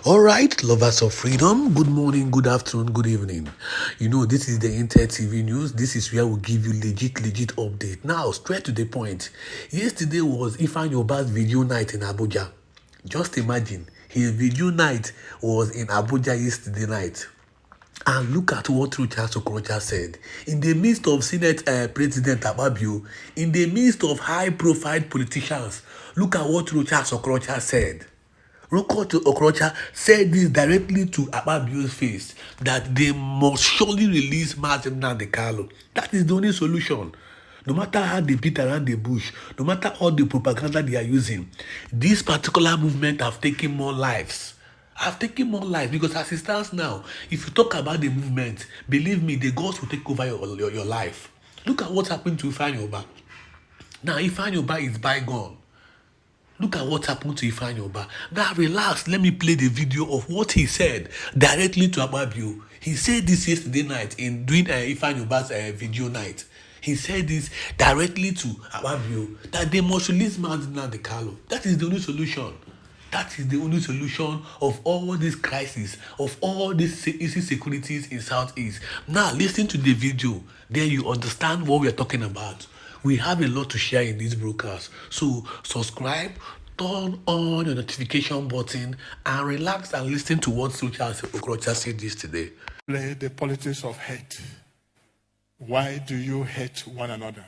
All right, lovers of freedom, good morning, good afternoon, good evening. You know, this is the Inter TV news. This is where we give you legit update. Now, straight to the point. Yesterday was Ifeanyi video night in Abuja. Just imagine, his video night was in Abuja yesterday night. And look at what Rochas Okorocha said. In the midst of Senate President Ababio, in the midst of high-profile politicians, look at what Rochas Okorocha said. Okorocha said this directly to Ababio's face, that they must surely release Nnamdi Kanu. That is the only solution. No matter how they beat around the bush, no matter all the propaganda they are using, this particular movement have taken more lives. Have taken more lives because as it stands now, if you talk about the movement, believe me, the gods will take over your life. Look at what happened to Ifeanyi. Now Ifeanyi is bygone. Look at what happened to Ifeanyi. Now relax, let me play the video of what he said directly to Ababio. He said this yesterday night in doing Ifeanyi video night. He said this directly to Ababio that they must release Nnamdi Kanu. That is the only solution. That is the only solution of all these crises, of all these insecurities in Southeast. Now listen to the video, then you understand what we are talking about. We have a lot to share in this broadcast. So subscribe, turn on your notification button, and relax and listen to what Rochas Okorocha said yesterday. Play the politics of hate. Why do you hate one another?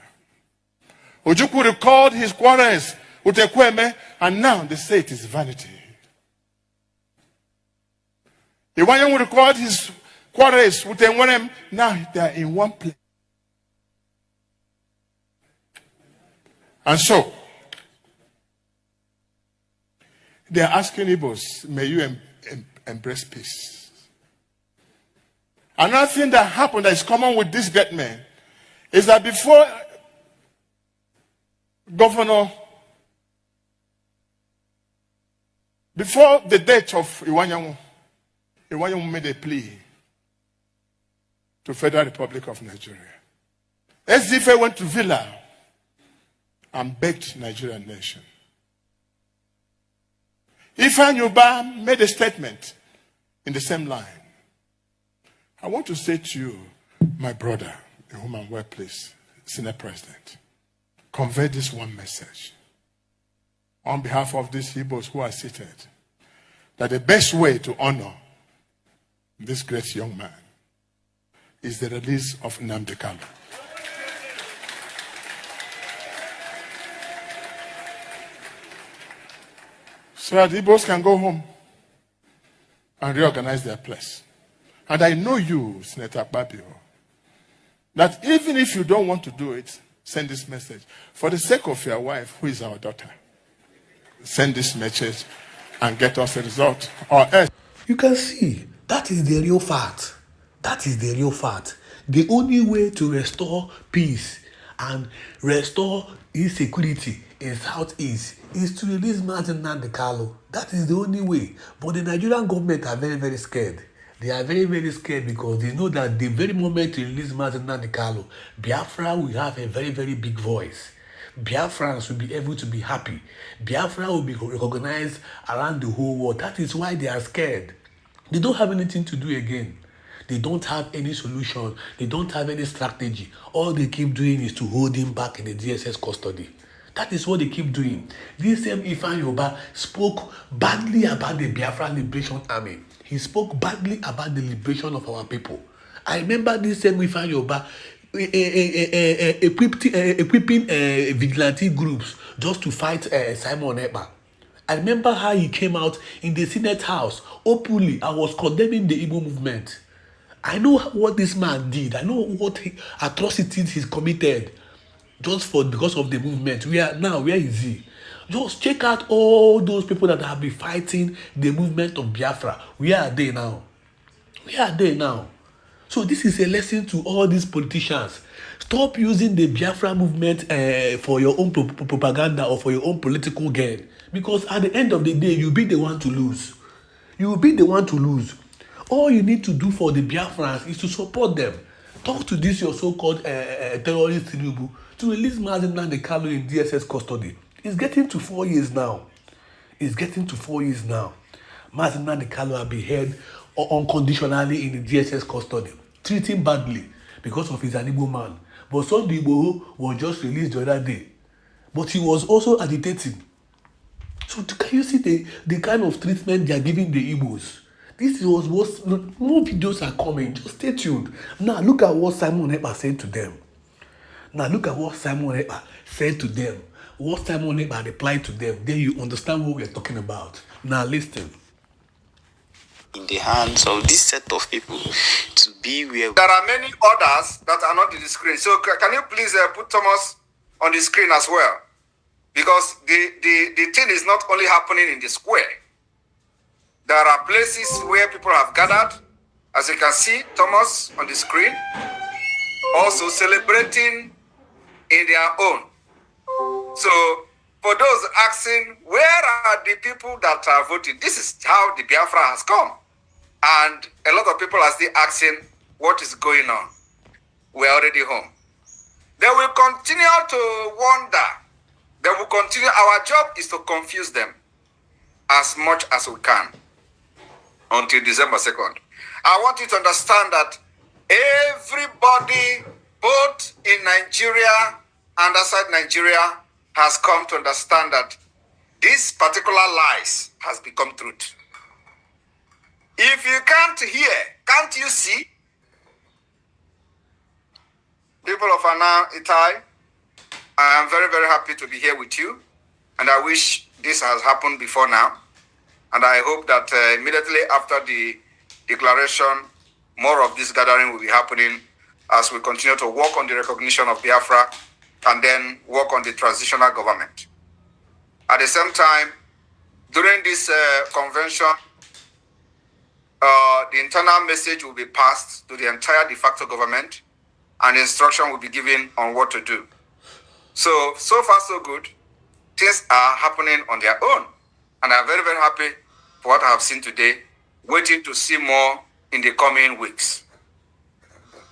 Ojukwu recalled his quarrels with Ekweme, and now they say it is vanity. Ifeanyi recalled his quarrels with Enwerem, now they are in one place. And so, they are asking Igbos, may you embrace peace. Another thing that happened that is common with this great man is that before the death of Ifeanyi made a plea to Federal Republic of Nigeria. SDF went to Villa and begged Nigerian nation. Ifeanyi made a statement in the same line. I want to say to you, my brother, in whom I'm well pleased, Senate President, convey this one message on behalf of these Igbos who are seated, that the best way to honor this great young man is the release of Nnamdi Kanu. So that the Igbos can go home and reorganize their place. And I know you, Senator Babio, that even if you don't want to do it, send this message. For the sake of your wife, who is our daughter, send this message and get us a result. Or else. You can see, that is the real fact. That is the real fact. The only way to restore peace and restore insecurity in Southeast is to release Nnamdi Kanu. That is the only way. But the Nigerian government are very, very scared. They are very, very scared because they know that the very moment to release Nnamdi Kanu, Biafra will have a very, very big voice. Biafrans will be able to be happy. Biafra will be recognized around the whole world. That is why they are scared. They don't have anything to do again. They don't have any solution. They don't have any strategy. All they keep doing is to hold him back in the DSS custody. That is what they keep doing. This same Ifeanyi spoke badly about the Biafra Liberation Army. He spoke badly about the liberation of our people. I remember this same Ifeanyi equipping vigilante groups just to fight Simon Ekpa. I remember how he came out in the Senate House openly. I was condemning the Igbo movement. I know what this man did. I know what atrocities he's committed just because of the movement. Where is he? Just check out all those people that have been fighting the movement of Biafra. Where are they now? Where are they now? So this is a lesson to all these politicians. Stop using the Biafra movement for your own propaganda or for your own political gain. Because at the end of the day, you'll be the one to lose. You will be the one to lose. All you need to do for the Biafrans is to support them. Talk to this your so-called terrorist Tinubu to release Nnamdi Kanu in DSS custody. It's getting to 4 years now. It's getting to 4 years now. Nnamdi Kanu had been held unconditionally in the DSS custody, treating badly because of his an Igbo man. But Sunday Igboho was just released the other day. But he was also agitating. So can you see the kind of treatment they are giving the Igbos? This was what more videos are coming. Just stay tuned. Now look at what Simon Ekpa said to them. What Simon Ekpa replied to them. Then you understand what we are talking about. Now listen. In the hands of this set of people to be where there are many others that are not in the screen. So can you please put Thomas on the screen as well? Because the thing is not only happening in the square. There are places where people have gathered. As you can see, Thomas on the screen. Also celebrating in their own. So for those asking, where are the people that are voting? This is how the Biafra has come. And a lot of people are still asking, what is going on? We're already home. They will continue to wonder. They will continue. Our job is to confuse them as much as we can until December 2nd. I want you to understand that everybody, both in Nigeria and outside Nigeria, has come to understand that this particular lies has become truth. If you can't hear, can't you see? People of Anna Itai, I am very, very happy to be here with you. And I wish this has happened before now. And I hope that immediately after the declaration, more of this gathering will be happening as we continue to work on the recognition of Biafra and then work on the transitional government. At the same time, during this convention, the internal message will be passed to the entire de facto government and instruction will be given on what to do. So far so good. Things are happening on their own. And I'm very, very happy for what I have seen today, waiting to see more in the coming weeks.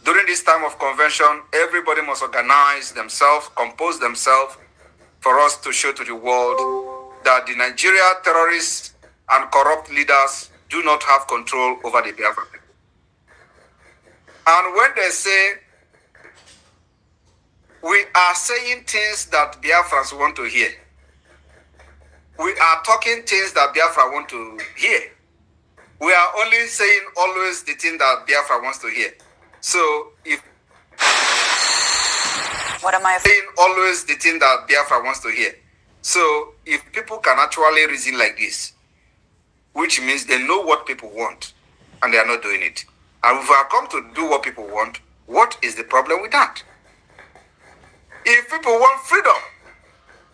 During this time of convention, everybody must organize themselves, compose themselves for us to show to the world that the Nigeria terrorists and corrupt leaders do not have control over the Biafra people. And when they say, we are saying things that Biafrans want to hear. We are talking things that Biafra want to hear. We are only saying always the thing that Biafra wants to hear. So if what am I saying always the thing that Biafra wants to hear. So if people can actually reason like this, which means they know what people want and they are not doing it. And if we are come to do what people want, what is the problem with that? If people want freedom,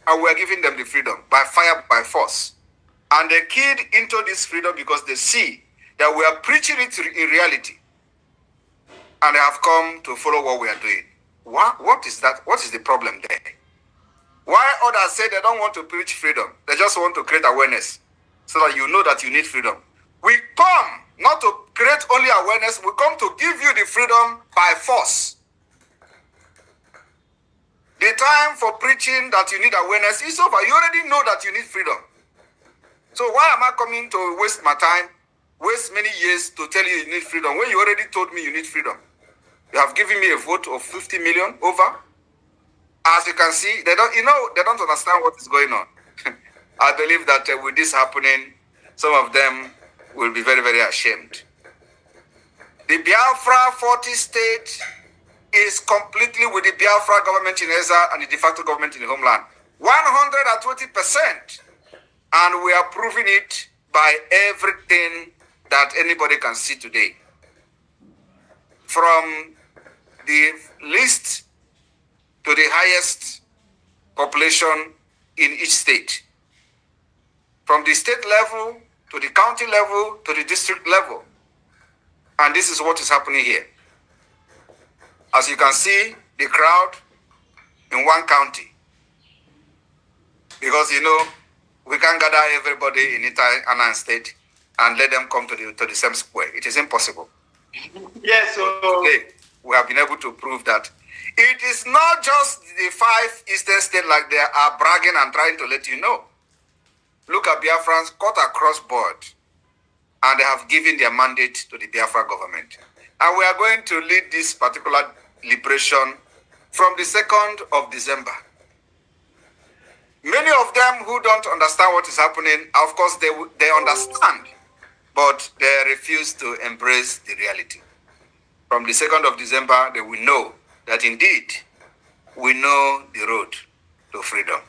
and we are giving them the freedom by fire, by force, and they keyed into this freedom because they see that we are preaching it in reality, and they have come to follow what we are doing. What is that? What is the problem there? Why others say they don't want to preach freedom? They just want to create awareness so that you know that you need freedom. We come not to create only awareness, we come to give you the freedom by force. The time for preaching that you need awareness is over. You already know that you need freedom. So why am I coming to waste my time, waste many years to tell you you need freedom when you already told me you need freedom? You have given me a vote of 50 million over. As you can see, they don't understand what is going on. I believe that with this happening, some of them will be very, very ashamed. The Biafra 40 state is completely with the Biafra government in exile and the de facto government in the homeland. 120%. And we are proving it by everything that anybody can see today. From the least to the highest population in each state. From the state level to the county level to the district level. And this is what is happening here. As you can see, the crowd in one county. Because, we can't gather everybody in Itai state and let them come to the same square. It is impossible. Yes, so today, we have been able to prove that it is not just the 5 eastern states like they are bragging and trying to let you know. Look at Biafrans cut across board. and they have given their mandate to the Biafra government. And we are going to lead this particular liberation from the 2nd of December. Many of them who don't understand what is happening, of course, they understand, but they refuse to embrace the reality. From the 2nd of December, they will know that indeed we know the road to freedom.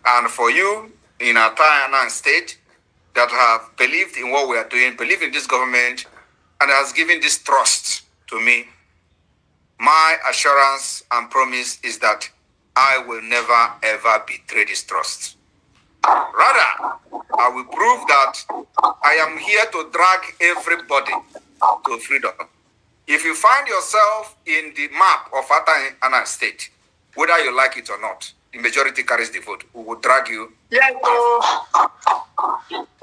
And for you in Atayana state that have believed in what we are doing, believe in this government, and has given this trust to me, my assurance and promise is that I will never ever betray this trust. Rather, I will prove that I am here to drag everybody to freedom. If you find yourself in the map of Atayana state, whether you like it or not, the majority carries the vote. We will drag you. Yes,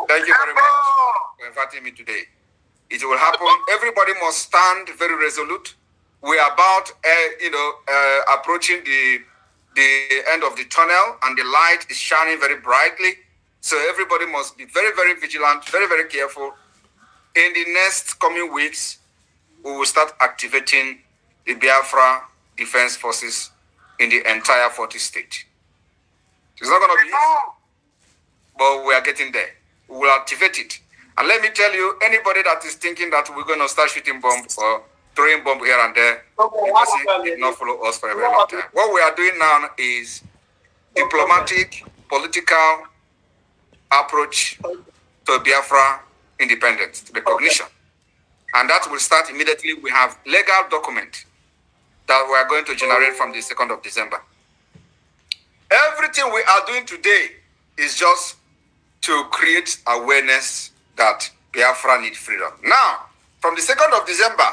thank you very much for inviting me today. It will happen. Everybody must stand very resolute. We are about, approaching the end of the tunnel, and the light is shining very brightly. So everybody must be very, very vigilant, very, very careful. In the next coming weeks, we will start activating the Biafra Defense Forces in the entire 40 states. It's not going to be easy, but we are getting there. We will activate it. And let me tell you, anybody that is thinking that we're going to start shooting bombs or throwing bombs here and there, the person did not follow us for a very long time. What we are doing now is diplomatic, political approach to Biafra independence, recognition. And that will start immediately. We have legal document that we are going to generate from the 2nd of December. Everything we are doing today is just to create awareness that Biafra need freedom. Now, from the 2nd of December,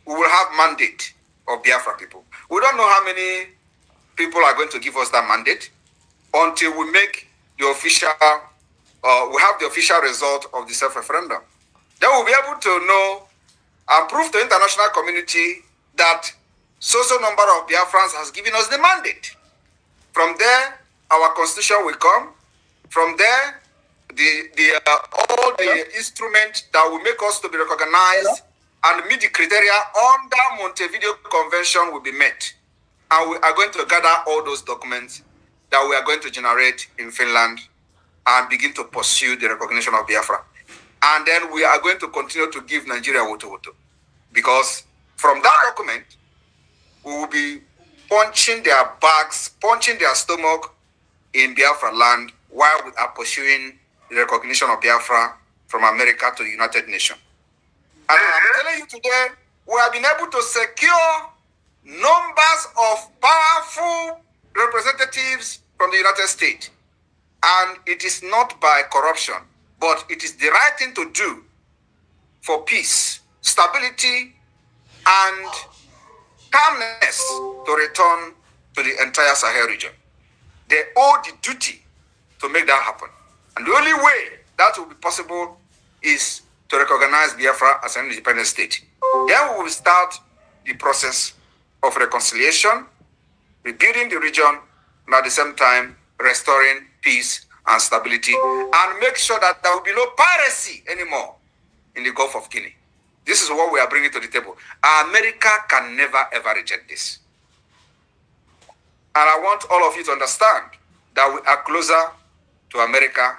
we will have mandate of Biafra people. We don't know how many people are going to give us that mandate until we make the official, we have the official result of the self-referendum. Then we'll be able to know and prove to the international community that so number of Biafrans has given us the mandate. From there, our constitution will come. From there, all the instruments that will make us to be recognized and meet the criteria under Montevideo Convention will be met. And we are going to gather all those documents that we are going to generate in Finland and begin to pursue the recognition of Biafra. And then we are going to continue to give Nigeria woto. Because from that document, we will be punching their bags, punching their stomach in Biafra land while we are pursuing the recognition of Biafra from America to the United Nations. And I'm telling you today, we have been able to secure numbers of powerful representatives from the United States. And it is not by corruption, but it is the right thing to do for peace, stability, and calmness to return to the entire Sahel region. They owe the duty to make that happen. And the only way that will be possible is to recognize Biafra as an independent state. Then we will start the process of reconciliation, rebuilding the region, and at the same time, restoring peace and stability, and make sure that there will be no piracy anymore in the Gulf of Guinea. This is what we are bringing to the table. America can never, ever reject this. And I want all of you to understand that we are closer to America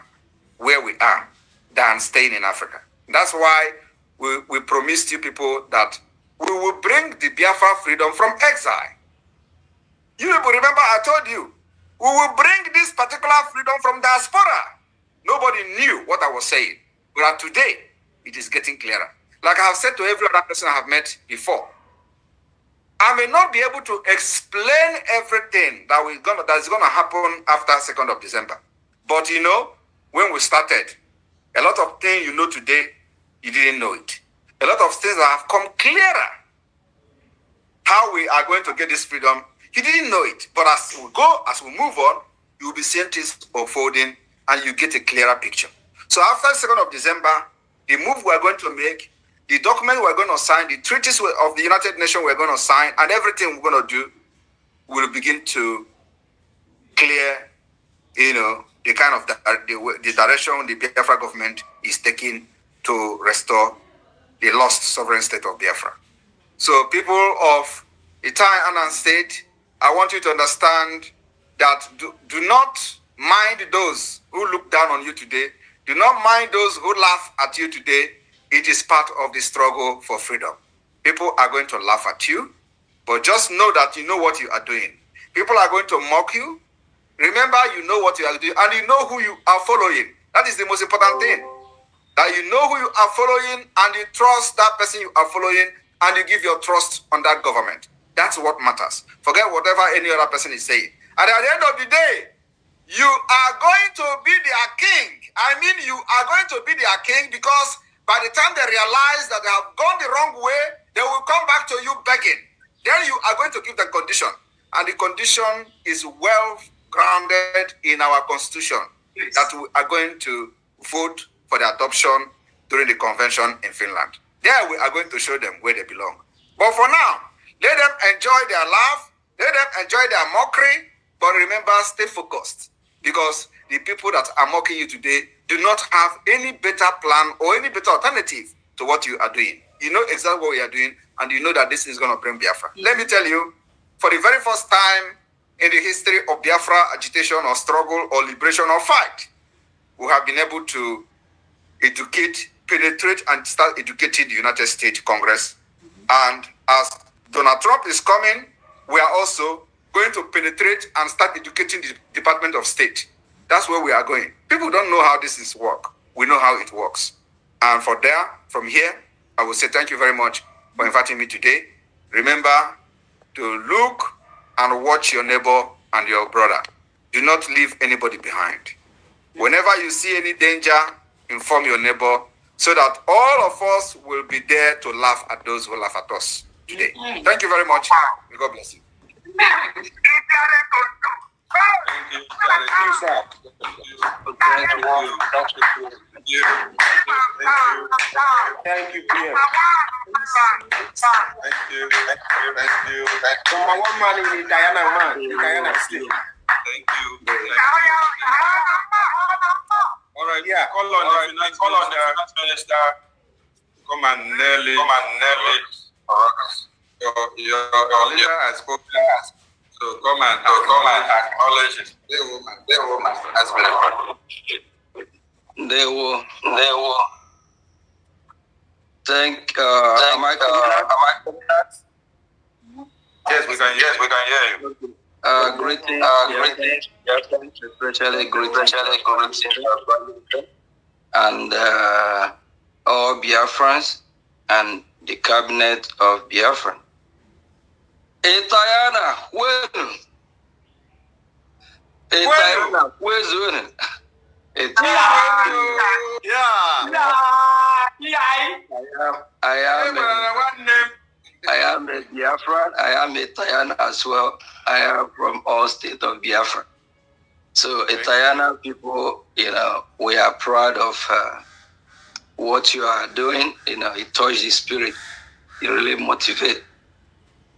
where we are than staying in Africa. That's why we promised you people that we will bring the Biafra freedom from exile. You people remember I told you, we will bring this particular freedom from diaspora. Nobody knew what I was saying. But today, it is getting clearer. Like I have said to every other person I have met before, I may not be able to explain everything that is going to happen after 2nd of December. But you know, when we started, a lot of things you know today, you didn't know it. A lot of things that have come clearer. How we are going to get this freedom, you didn't know it. But as we move on, you will be seeing things unfolding and you get a clearer picture. So after the 2nd of December, the move we are going to make, the document we're going to sign, the treaties of the United Nations we're going to sign, and everything we're going to do will begin to clear, the kind of the direction the Biafra government is taking to restore the lost sovereign state of Biafra. So people of Ifeanyi state, I want you to understand that do not mind those who look down on you today. Do not mind those who laugh at you today. It is part of the struggle for freedom. People are going to laugh at you, but just know that you know what you are doing. People are going to mock you. Remember, you know what you are doing, and you know who you are following. That is the most important thing. That you know who you are following, and you trust that person you are following, and you give your trust on that government. That's what matters. Forget whatever any other person is saying. And at the end of the day, you are going to be their king. I mean, you are going to be their king, because by the time they realize that they have gone the wrong way, they will come back to you begging. Then you are going to give them condition. And the condition is well grounded in our constitution, that we are going to vote for the adoption during the convention in Finland. There we are going to show them where they belong. But for now, let them enjoy their laugh, let them enjoy their mockery, but remember, stay focused, because the people that are mocking you today do not have any better plan or any better alternative to what you are doing. You know exactly what we are doing, and you know that this is going to bring Biafra. Let me tell you, for the very first time in the history of Biafra agitation or struggle or liberation or fight, we have been able to educate, penetrate, and start educating the United States Congress. And as Donald Trump is coming, we are also going to penetrate and start educating the Department of State. That's where we are going. People don't know how this is work. We know how it works. And from here, I will say thank you very much for inviting me today. Remember to look and watch your neighbor and your brother. Do not leave anybody behind. Whenever you see any danger, inform your neighbor, so that all of us will be there to laugh at those who laugh at us today. Thank you very much. May God bless you. Thank you, sir. Thank you, PM. Thank you. Number one man in the Guyana state. Thank you. All right. Yeah. Call on the finance minister. Come and nail it. Rochas. Your leader has spoken. So come and acknowledge it. The woman has been. They will. Am I Yes, we can hear you. greetings, especially greetings, and all Biafrans and the cabinet of Biafra. Ifeanyi, where's Ifeanyi? I am a Biafran. I am Ifeanyi as well. I am from all state of Biafra. So Ifeanyi people, we are proud of what you are doing. It touched the spirit. It really motivates.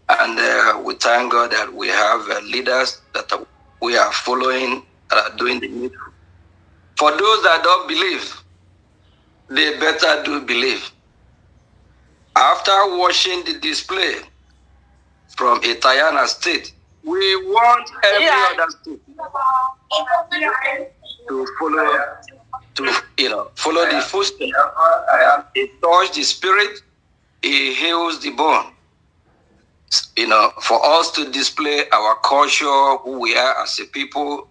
And we thank God that we have leaders that we are following, that are doing the needful. For those that don't believe, they better do believe. After watching the display from Ifeanyi state, we want every other state to follow the footsteps. It touches the spirit, it heals the bone. For us to display our culture, who we are as a people,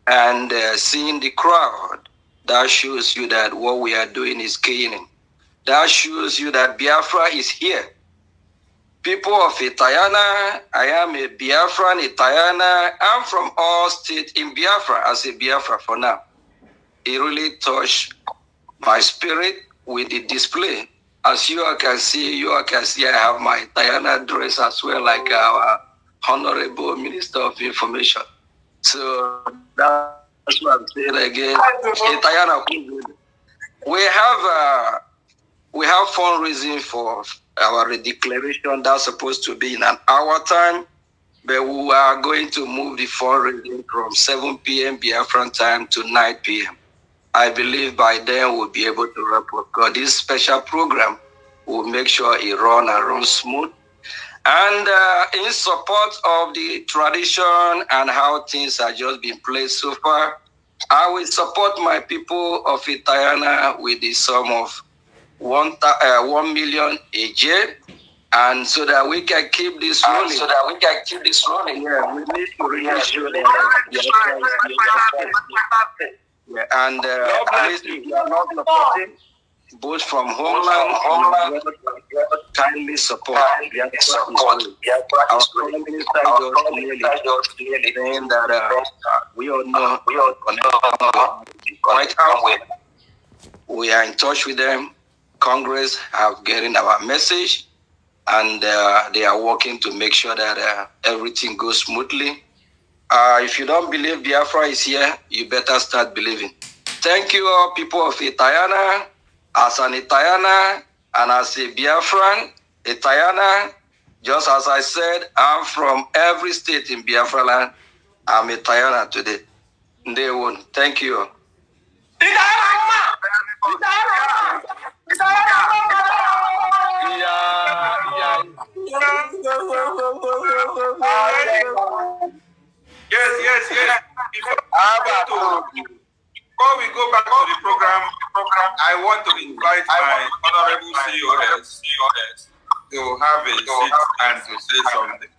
and seeing the crowd, that shows you that what we are doing is keening. That shows you that Biafra is here. People of Ifeanyi, I am a Biafran, Ifeanyi. I'm from all states in Biafra, as a Biafra for now. It really touched my spirit with the display. As you all can see, I have my Ifeanyi dress as well, like our Honorable Minister of Information. So that's what I'm saying again. Ifeanyi, we have fundraising for our declaration that's supposed to be in an hour time, but we are going to move the fundraising from 7 p.m. Biafran time to 9 p.m. I believe by then we'll be able to replicate this special program. Will make sure it runs smooth. And in support of the tradition and how things have just been played so far, I will support my people of Itayana with the sum of 1 million a year, and so that we can keep this rolling. Yeah, we need to really show them and please, if you are not supporting, both from homeland, kindly support. Our Prime Minister just clearly saying that we all know White House. We are in touch with them. Congress have getting our message, and they are working to make sure that everything goes smoothly. If you don't believe Biafra is here, you better start believing. Thank you all, people of Itayana. As an Itayana and as a Biafran, Itayana, just as I said, I'm from every state in Biafra land. I'm Itayana today. Day one. Thank you. Yes. Before we go back to the program, I want to invite my honorable COS to have a seat and to say something.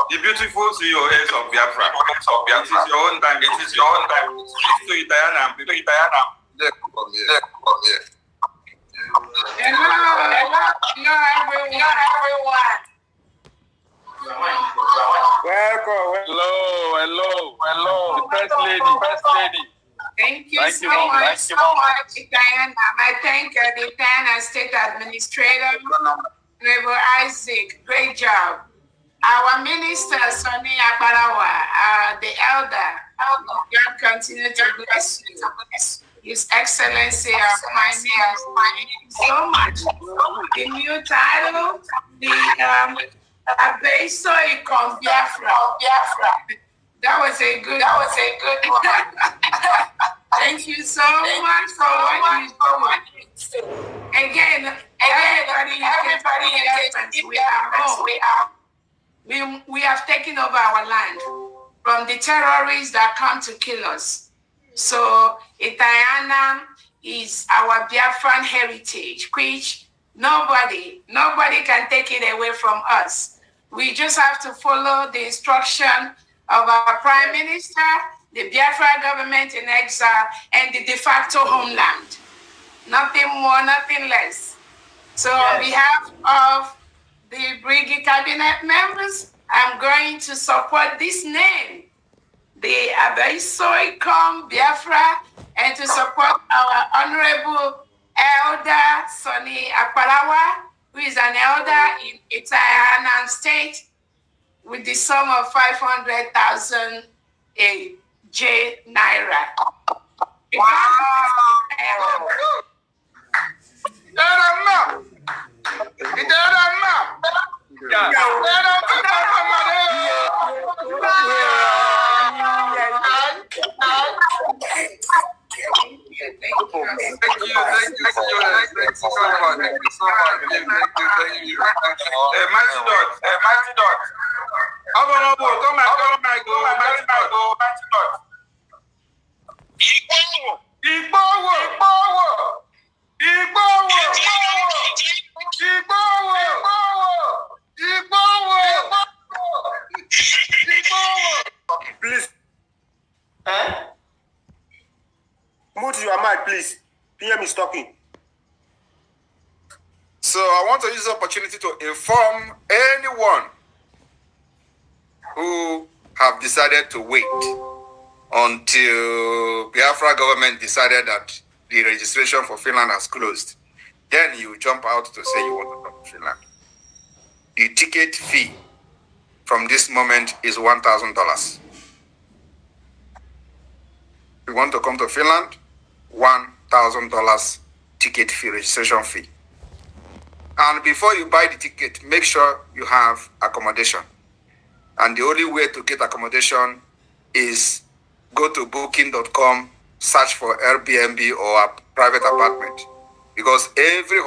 The beautiful COS of Biafra. It is your own time. Speak to Itayana and people. Hello, everyone. Welcome. Hello. The first lady. Thank you so much, Diana. I thank the Diana State Administrator, Reverend Isaac. Great job. Our Minister, Sonny Akbarawa, the elder. God continue to bless you. His Excellency, our Prime Minister. Thank you so much. The new title, the Abeso Ikon Biafra. That was a good one. Thank you so much for what you do. Again, everybody we have taken over our land from the terrorists that come to kill us. So Itayana is our Biafran heritage, which nobody can take it away from us. We just have to follow the instruction of our Prime Minister, the Biafra government in exile, and the de facto homeland. Nothing more, nothing less. So on behalf of the Brigade Cabinet members, I'm going to support this name, the Abesoikom Biafra, and to support our Honorable Elder Sonny Akbarawa, who is an elder in Itayana State, with the sum of 500,000 J Naira. Please. Mute your mic, please. PM is talking. So I want to use the opportunity to inform anyone who have decided to wait until Biafra government decided that the registration for Finland has closed. Then you jump out to say you want to come to Finland. The ticket fee from this moment is $1,000. If you want to come to Finland, $1,000 ticket fee, registration fee. And before you buy the ticket, make sure you have accommodation. And the only way to get accommodation is go to booking.com/Finland search for Airbnb or a private apartment, because every